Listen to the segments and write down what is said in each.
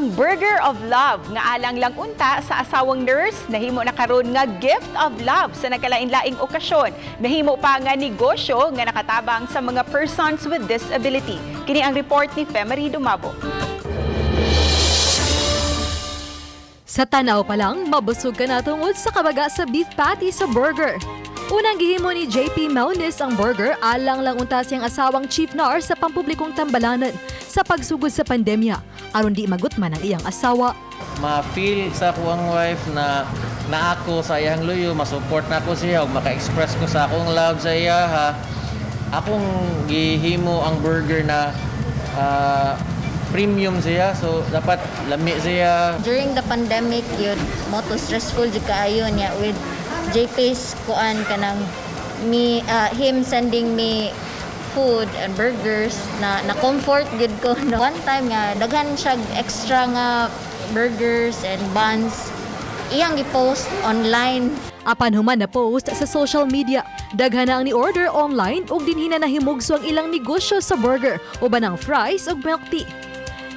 Ang Burger of Love nga alang lang unta sa asawang nurse nahimo na karon nga gift of love sa nagkalain-laing okasyon. Nahimo pa nga negosyo nga nakatabang sa mga persons with disability. Kini ang report ni Femery Dumabo. Sa tanaw pa lang, mabusog ka na tungod sa kabaga sa beef patty sa burger. Unang gihimo ni JP Maunis ang burger alang lang unta siyang asawang chief nurse sa pampublikong tambalanan sa pagsugod sa pandemya aron di magutman ang iyang asawa. Ma-feel sa akong wife na ako sa iyang luyo, masupport na ako siya ug maka-express ko sa akong love sa iya ha. Akong gihimo ang burger na premium siya, so dapat lami siya. During the pandemic, yun, mo to stressful jud kaayo niya with JP's kuan kanang him sending me food and burgers na comfort gid ko no. One time nga daghan siya extra nga burgers and buns iyang gi-post online. Apan human na post sa social media, daghan na ang ni-order online ug dinhi na nahimugso ang ilang negosyo sa burger uban ang fries ug milk tea.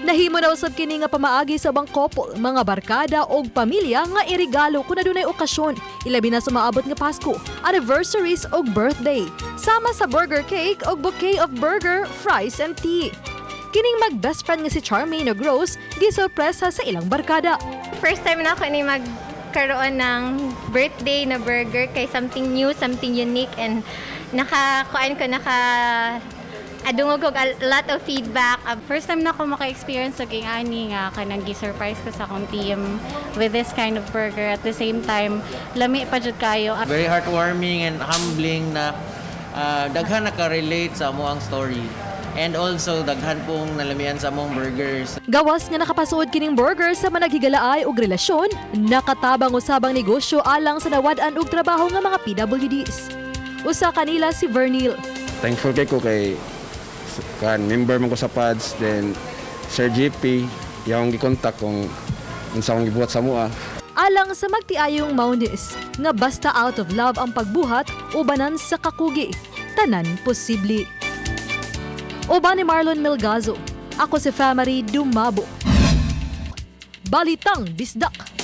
Nahimo na usab kini nga pamaagi sa ubang couple, mga barkada ug pamilya nga iregalo kung adunay okasyon, ilabi na sa maabot nga Pasko, anniversaries ug birthday, sama sa burger cake ug bouquet of burger, fries and tea. Kining mag-best friend nga si Charmaine ug Rose gisurpresa sa ilang barkada. First time na ako ni magkaroon ng birthday na burger kay something new, something unique, and adungog ko a lot of feedback. First time na ako maka-experience sa ani nga kanang gi-surprise ko sa akong team with this kind of burger. At the same time, lami pa jud kayo. Very heartwarming and humbling na daghan naka-relate sa amoang story. And also, daghan pong nalamian sa among burgers. Gawas nga nakapasuod kining burger sa managigalaay ug relasyon, nakatabang usabang negosyo alang sa nawad-an ug trabaho nga mga PWDs. Usa kanila si Vernil. Thankful kay ko kay member man ko sa PADS, then Sir GP, yung gikontak kung unsa akong gibuhat sa mua. Alang sa magtiayong Maunis, nga basta out of love ang pagbuhat, ubanan sa kakugi, tanan posible. Uban ni Marlon Melgazo, ako si Femery Dumabo. Balitang Bisdak.